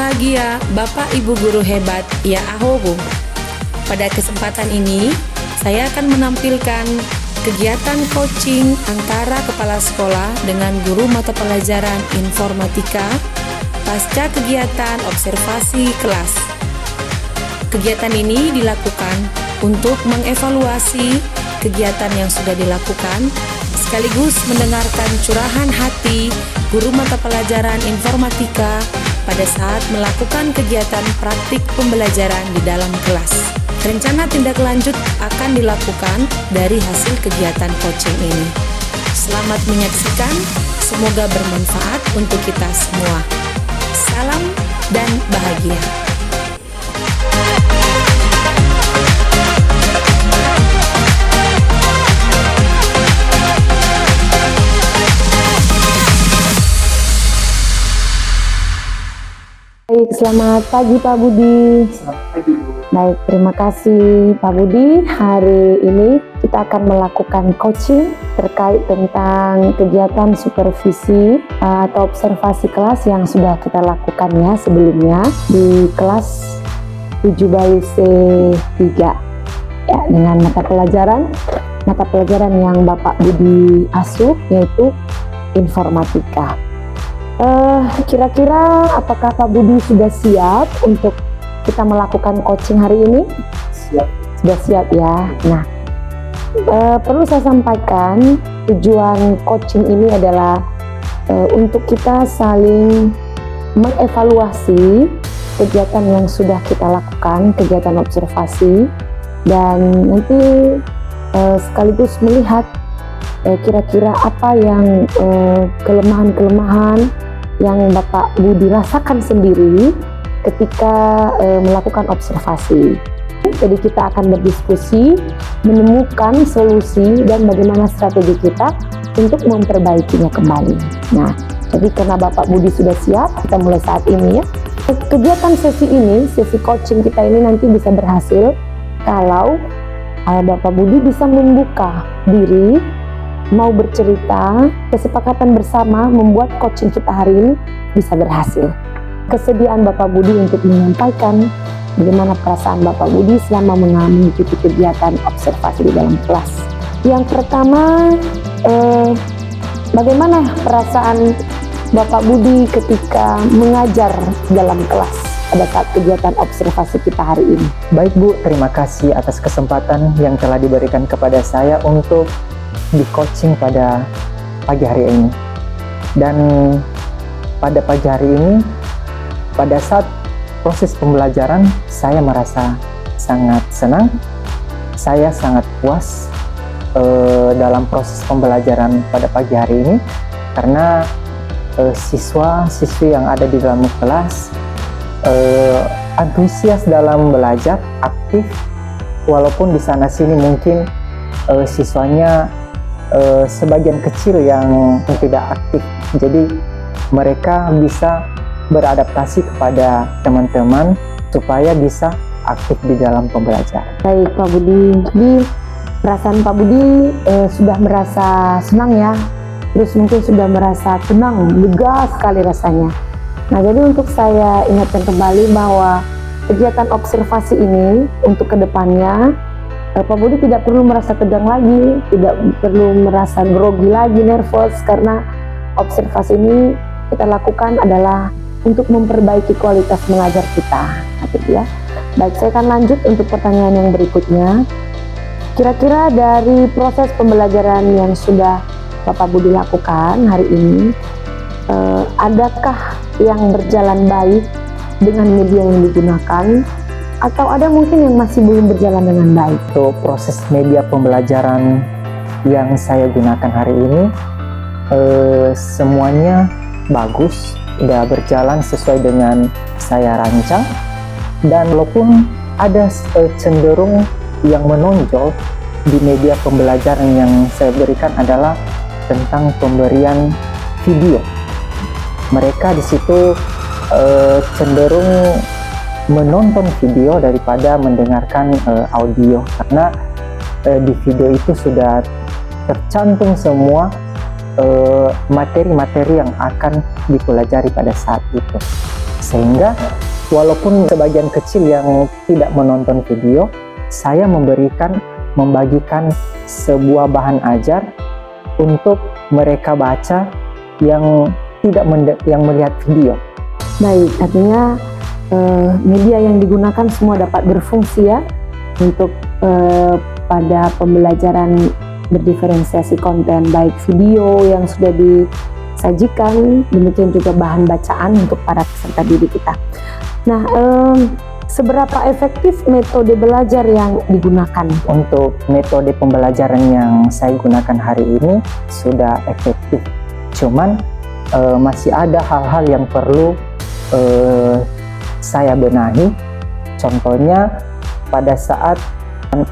berbahagia, Bapak Ibu guru hebat, ya ahobo. Pada kesempatan ini, saya akan menampilkan kegiatan coaching antara kepala sekolah dengan guru mata pelajaran informatika pasca kegiatan observasi kelas. Kegiatan ini dilakukan untuk mengevaluasi kegiatan yang sudah dilakukan, sekaligus mendengarkan curahan hati guru mata pelajaran informatika pada saat melakukan kegiatan praktik pembelajaran di dalam kelas. Rencana tindak lanjut akan dilakukan dari hasil kegiatan coaching ini. Selamat menyaksikan, semoga bermanfaat untuk kita semua. Salam dan bahagia. Baik, selamat pagi Pak Budi. Selamat pagi Bu. Baik, terima kasih Pak Budi. Hari ini kita akan melakukan coaching terkait tentang kegiatan supervisi atau observasi kelas yang sudah kita lakukan ya sebelumnya di kelas 7 Bayu C3 ya, dengan mata pelajaran yang Bapak Budi asuh yaitu informatika. Kira-kira apakah Pak Budi sudah siap untuk kita melakukan coaching hari ini? Siap. Sudah siap ya. Nah, perlu saya sampaikan tujuan coaching ini adalah untuk kita saling mengevaluasi kegiatan yang sudah kita lakukan, kegiatan observasi, dan nanti sekaligus melihat kira-kira apa yang kelemahan-kelemahan yang Bapak Budi rasakan sendiri ketika melakukan observasi. Jadi kita akan berdiskusi, menemukan solusi dan bagaimana strategi kita untuk memperbaikinya kembali. Nah, jadi karena Bapak Budi sudah siap, kita mulai saat ini ya. Kegiatan sesi ini, sesi coaching kita ini nanti bisa berhasil kalau Bapak Budi bisa membuka diri, mau bercerita, kesepakatan bersama membuat coaching kita hari ini bisa berhasil. Kesediaan Bapak Budi untuk menyampaikan bagaimana perasaan Bapak Budi selama mengikuti kegiatan observasi di dalam kelas. Yang pertama, bagaimana perasaan Bapak Budi ketika mengajar dalam kelas pada saat kegiatan observasi kita hari ini? Baik Bu, terima kasih atas kesempatan yang telah diberikan kepada saya untuk di coaching pada pagi hari ini. Dan pada pagi hari ini, pada saat proses pembelajaran, saya merasa sangat senang, saya sangat puas dalam proses pembelajaran pada pagi hari ini, karena siswa-siswi yang ada di dalam kelas antusias dalam belajar, aktif, walaupun di sana sini mungkin siswanya sebagian kecil yang tidak aktif. Jadi mereka bisa beradaptasi kepada teman-teman supaya bisa aktif di dalam pembelajaran. Baik Pak Budi, jadi perasaan Pak Budi sudah merasa senang ya, terus mungkin sudah merasa tenang, lega sekali rasanya. Nah, jadi untuk saya ingatkan kembali bahwa kegiatan observasi ini untuk kedepannya Pak Budi tidak perlu merasa tegang lagi, tidak perlu merasa grogi lagi, nervous, karena observasi ini kita lakukan adalah untuk memperbaiki kualitas mengajar kita, gitu ya. Baik, saya akan lanjut untuk pertanyaan yang berikutnya. Kira-kira dari proses pembelajaran yang sudah Bapak Budi lakukan hari ini, adakah yang berjalan baik dengan media yang digunakan? Atau ada mungkin yang masih belum berjalan dengan baik? Untuk proses media pembelajaran yang saya gunakan hari ini, semuanya bagus, sudah berjalan sesuai dengan saya rancang. Dan walaupun ada cenderung yang menonjol di media pembelajaran yang saya berikan adalah tentang pemberian video. Mereka di situ cenderung menonton video daripada mendengarkan audio, karena di video itu sudah tercantum semua materi-materi yang akan dipelajari pada saat itu. Sehingga walaupun sebagian kecil yang tidak menonton video, saya membagikan sebuah bahan ajar untuk mereka baca yang yang melihat video. Baik, artinya media yang digunakan semua dapat berfungsi ya untuk pada pembelajaran berdiferensiasi konten, baik video yang sudah disajikan, demikian juga bahan bacaan untuk para peserta didik kita. Nah, seberapa efektif metode belajar yang digunakan? Untuk metode pembelajaran yang saya gunakan hari ini sudah efektif. Cuman masih ada hal-hal yang perlu saya benahi. Contohnya pada saat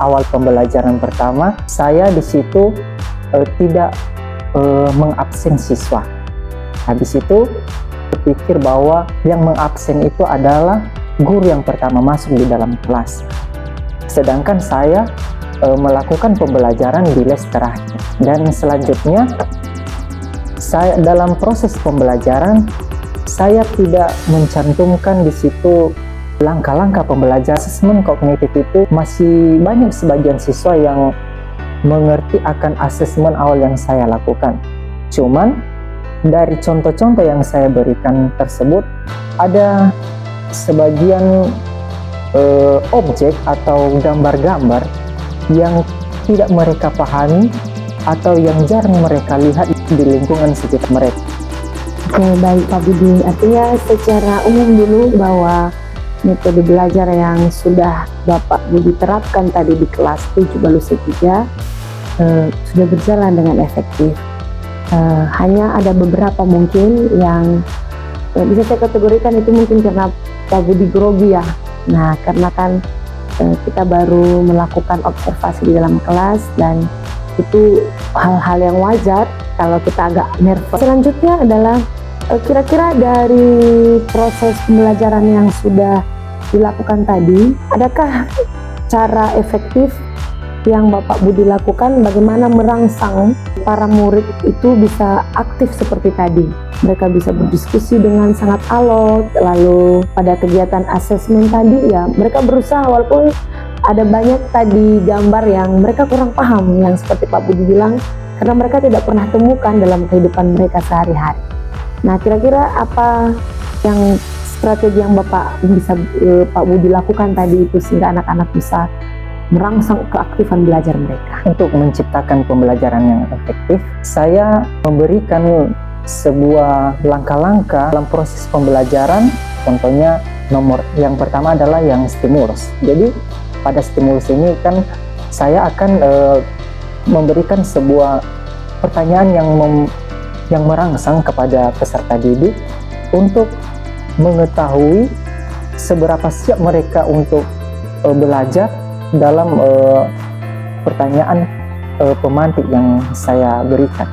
awal pembelajaran pertama, saya di situ tidak mengabsen siswa. Habis itu berpikir bahwa yang mengabsen itu adalah guru yang pertama masuk di dalam kelas. Sedangkan saya melakukan pembelajaran di les terakhir. Dan selanjutnya saya dalam proses pembelajaran saya tidak mencantumkan di situ langkah-langkah pembelajaran. Asesmen kognitif itu masih banyak sebagian siswa yang mengerti akan asesmen awal yang saya lakukan. Cuman dari contoh-contoh yang saya berikan tersebut ada sebagian objek atau gambar-gambar yang tidak mereka pahami atau yang jarang mereka lihat di lingkungan sekitar mereka. Oke, baik Pak Budi. Artinya secara umum dulu bahwa metode belajar yang sudah Bapak Budi terapkan tadi di kelas 7 Baluse 3 sudah berjalan dengan efektif. Hanya ada beberapa mungkin yang bisa saya kategorikan itu mungkin karena Pak Budi grogi ya. Nah, karena kan kita baru melakukan observasi di dalam kelas dan itu hal-hal yang wajar kalau kita agak nervous. Selanjutnya adalah kira-kira dari proses pembelajaran yang sudah dilakukan tadi, adakah cara efektif yang Bapak Budi lakukan bagaimana merangsang para murid itu bisa aktif seperti tadi? Mereka bisa berdiskusi dengan sangat alot, lalu pada kegiatan asesmen tadi ya mereka berusaha walaupun ada banyak tadi gambar yang mereka kurang paham, yang seperti Pak Budi bilang, karena mereka tidak pernah temukan dalam kehidupan mereka sehari-hari. Nah, kira-kira apa yang strategi yang Pak Budi lakukan tadi itu sehingga anak-anak bisa merangsang keaktifan belajar mereka? Untuk menciptakan pembelajaran yang efektif, saya memberikan sebuah langkah-langkah dalam proses pembelajaran. Contohnya yang pertama adalah yang stimulus. Jadi pada stimulus ini kan saya akan memberikan sebuah pertanyaan yang merangsang kepada peserta didik untuk mengetahui seberapa siap mereka untuk belajar dalam pertanyaan pemantik yang saya berikan.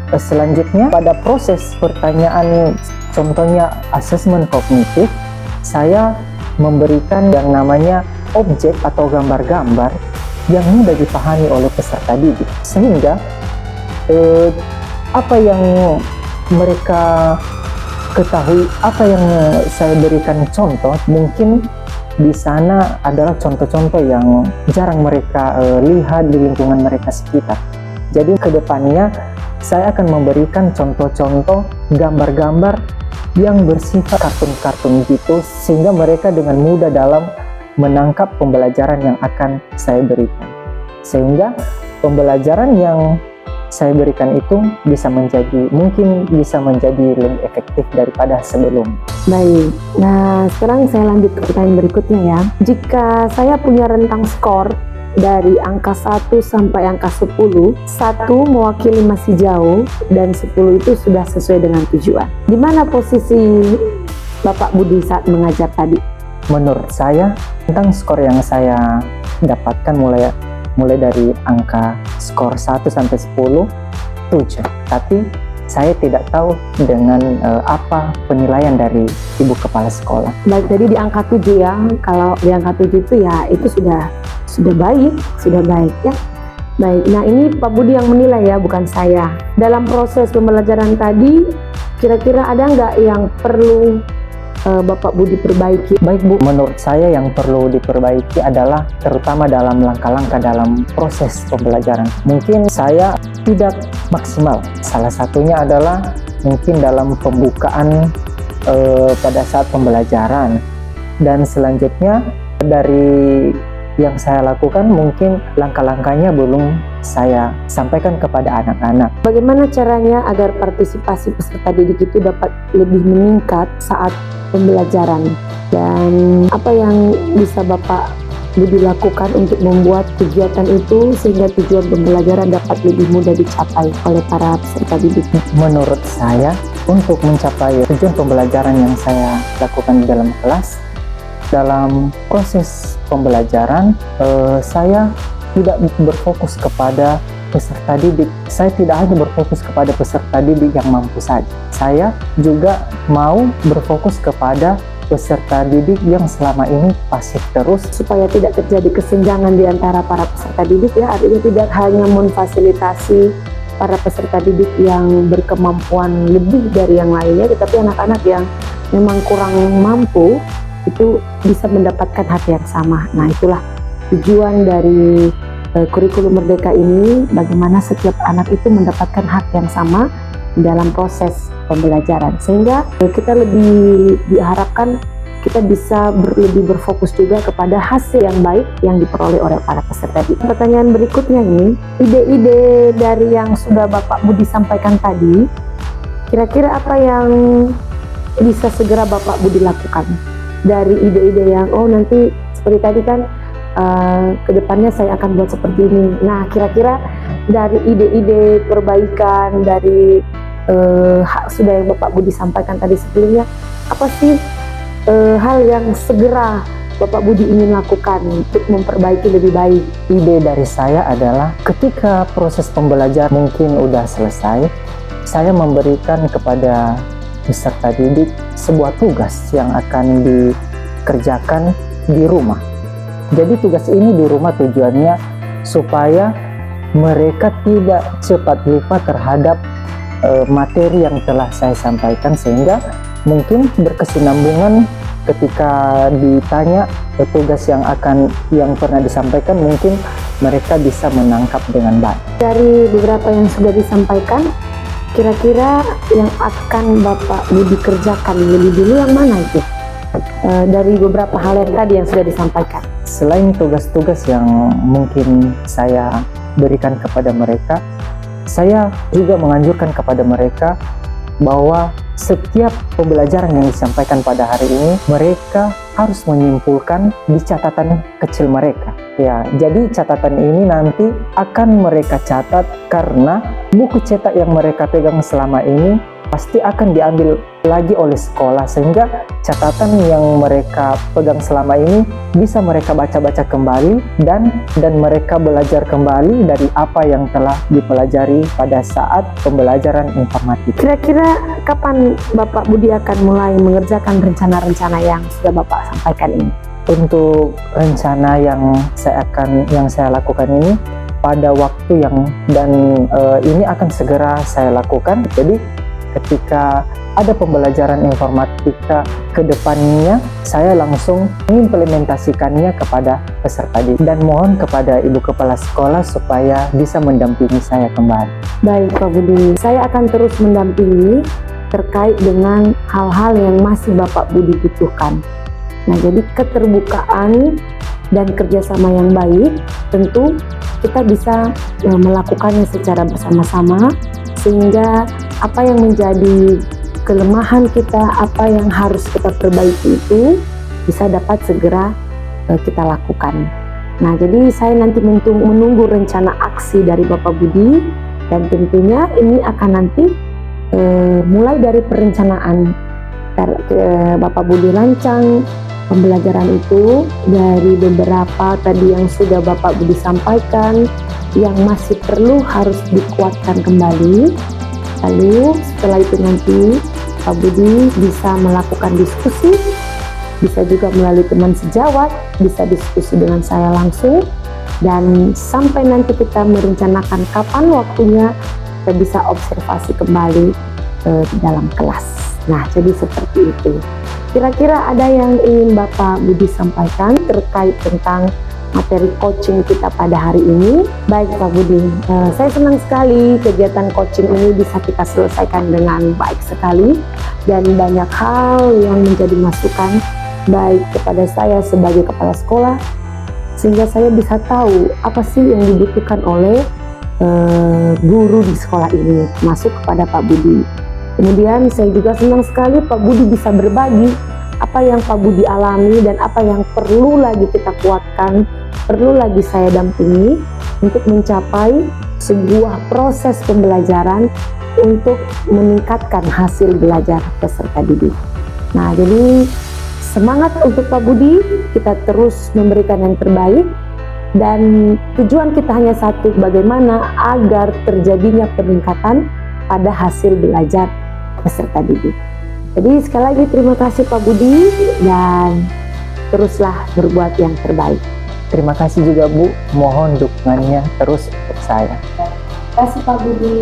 Selanjutnya pada proses pertanyaan, contohnya asesmen kognitif, saya memberikan yang namanya objek atau gambar-gambar yang mudah dipahami oleh peserta didik, sehingga apa yang mereka ketahui, apa yang saya berikan contoh, mungkin di sana adalah contoh-contoh yang jarang mereka lihat di lingkungan mereka sekitar. Jadi kedepannya saya akan memberikan contoh-contoh gambar-gambar yang bersifat kartun-kartun gitu, sehingga mereka dengan mudah dalam menangkap pembelajaran yang akan saya berikan, sehingga pembelajaran yang saya berikan itu mungkin bisa menjadi lebih efektif daripada sebelum. Baik, nah sekarang saya lanjut ke pertanyaan berikutnya ya. Jika saya punya rentang skor dari angka 1 sampai angka 10, 1 mewakili masih jauh dan 10 itu sudah sesuai dengan tujuan. Di mana posisi Bapak Budi saat mengajar tadi? Menurut saya, tentang skor yang saya dapatkan mulai dari angka skor 1 sampai 10, 7. Tapi saya tidak tahu dengan apa penilaian dari Ibu Kepala Sekolah. Baik, jadi di angka 7 ya. Kalau di angka 7 itu ya itu sudah baik ya. Baik, nah ini Pak Budi yang menilai ya, bukan saya. Dalam proses pembelajaran tadi, kira-kira ada nggak yang perlu Bapak Budi perbaiki? Baik Bu, menurut saya yang perlu diperbaiki adalah terutama dalam langkah-langkah dalam proses pembelajaran. Mungkin saya tidak maksimal. Salah satunya adalah mungkin dalam pembukaan pada saat pembelajaran. Dan selanjutnya dari yang saya lakukan mungkin langkah-langkahnya belum saya sampaikan kepada anak-anak. Bagaimana caranya agar partisipasi peserta didik itu dapat lebih meningkat saat pembelajaran? Dan apa yang bisa Bapak Budi lakukan untuk membuat kegiatan itu sehingga tujuan pembelajaran dapat lebih mudah dicapai oleh para peserta didik? Menurut saya, untuk mencapai tujuan pembelajaran yang saya lakukan di dalam kelas, dalam proses pembelajaran, saya tidak berfokus kepada peserta didik. Saya tidak hanya berfokus kepada peserta didik yang mampu saja. Saya juga mau berfokus kepada peserta didik yang selama ini pasif terus. Supaya tidak terjadi kesenjangan di antara para peserta didik ya, artinya tidak hanya memfasilitasi para peserta didik yang berkemampuan lebih dari yang lainnya, tetapi anak-anak yang memang kurang mampu itu bisa mendapatkan hak yang sama. Nah, itulah tujuan dari kurikulum Merdeka ini, bagaimana setiap anak itu mendapatkan hak yang sama dalam proses pembelajaran, sehingga kita lebih diharapkan kita bisa lebih berfokus juga kepada hasil yang baik yang diperoleh oleh para peserta didik. Pertanyaan berikutnya ini, ide-ide dari yang sudah Bapak Budi sampaikan tadi, kira-kira apa yang bisa segera Bapak Budi lakukan? Dari ide-ide yang nanti seperti tadi kan kedepannya saya akan buat seperti ini. Nah, kira-kira dari ide-ide perbaikan dari sudah yang Bapak Budi sampaikan tadi sebelumnya, apa sih hal yang segera Bapak Budi ingin lakukan untuk memperbaiki lebih baik? Ide dari saya adalah ketika proses pembelajaran mungkin udah selesai, saya memberikan kepada peserta didik sebuah tugas yang akan dikerjakan di rumah. Jadi tugas ini di rumah tujuannya supaya mereka tidak cepat lupa terhadap materi yang telah saya sampaikan, sehingga mungkin berkesinambungan ketika ditanya tugas yang pernah disampaikan, mungkin mereka bisa menangkap dengan baik. Dari beberapa yang sudah disampaikan, kira-kira yang akan Bapak Budi kerjakan lebih dulu yang mana itu? Dari beberapa hal yang tadi yang sudah disampaikan. Selain tugas-tugas yang mungkin saya berikan kepada mereka, saya juga menganjurkan kepada mereka bahwa setiap pembelajaran yang disampaikan pada hari ini, mereka harus menyimpulkan di catatan kecil mereka. Ya, jadi catatan ini nanti akan mereka catat, karena buku cetak yang mereka pegang selama ini pasti akan diambil lagi oleh sekolah, sehingga catatan yang mereka pegang selama ini bisa mereka baca-baca kembali dan mereka belajar kembali dari apa yang telah dipelajari pada saat pembelajaran informatika. Kira-kira kapan Bapak Budi akan mulai mengerjakan rencana-rencana yang sudah Bapak sampaikan ini? Untuk rencana yang saya lakukan ini pada waktu ini akan segera saya lakukan. Jadi ketika ada pembelajaran informatika ke depannya, saya langsung mengimplementasikannya kepada peserta didik, dan mohon kepada Ibu Kepala Sekolah supaya bisa mendampingi saya kembali. Baik Pak Budi, saya akan terus mendampingi terkait dengan hal-hal yang masih Bapak Budi butuhkan. Nah, jadi keterbukaan dan kerjasama yang baik, tentu kita bisa melakukannya secara bersama-sama, sehingga apa yang menjadi kelemahan kita, apa yang harus kita perbaiki itu bisa dapat segera kita lakukan. Nah, jadi saya nanti menunggu rencana aksi dari Bapak Budi, dan tentunya ini akan nanti mulai dari perencanaan. Bapak Budi rancang pembelajaran itu dari beberapa tadi yang sudah Bapak Budi sampaikan, yang masih perlu harus dikuatkan kembali. Lalu setelah itu nanti Pak Budi bisa melakukan diskusi, bisa juga melalui teman sejawat, bisa diskusi dengan saya langsung, dan sampai nanti kita merencanakan kapan waktunya, kita bisa observasi kembali di dalam kelas. Nah, jadi seperti itu. Kira-kira ada yang ingin Bapak Budi sampaikan terkait tentang materi coaching kita pada hari ini? Baik Pak Budi, saya senang sekali kegiatan coaching ini bisa kita selesaikan dengan baik sekali, dan banyak hal yang menjadi masukan baik kepada saya sebagai kepala sekolah, sehingga saya bisa tahu apa sih yang dibutuhkan oleh guru di sekolah ini, masuk kepada Pak Budi. Kemudian saya juga senang sekali Pak Budi bisa berbagi apa yang Pak Budi alami dan apa yang perlu lagi kita kuatkan, perlu lagi saya dampingi untuk mencapai sebuah proses pembelajaran untuk meningkatkan hasil belajar peserta didik. Nah, jadi semangat untuk Pak Budi, kita terus memberikan yang terbaik, dan tujuan kita hanya satu, bagaimana agar terjadinya peningkatan pada hasil belajar peserta didik. Jadi sekali lagi terima kasih Pak Budi, dan teruslah berbuat yang terbaik. Terima kasih juga Bu, mohon dukungannya terus untuk saya. Terima kasih Pak Budi.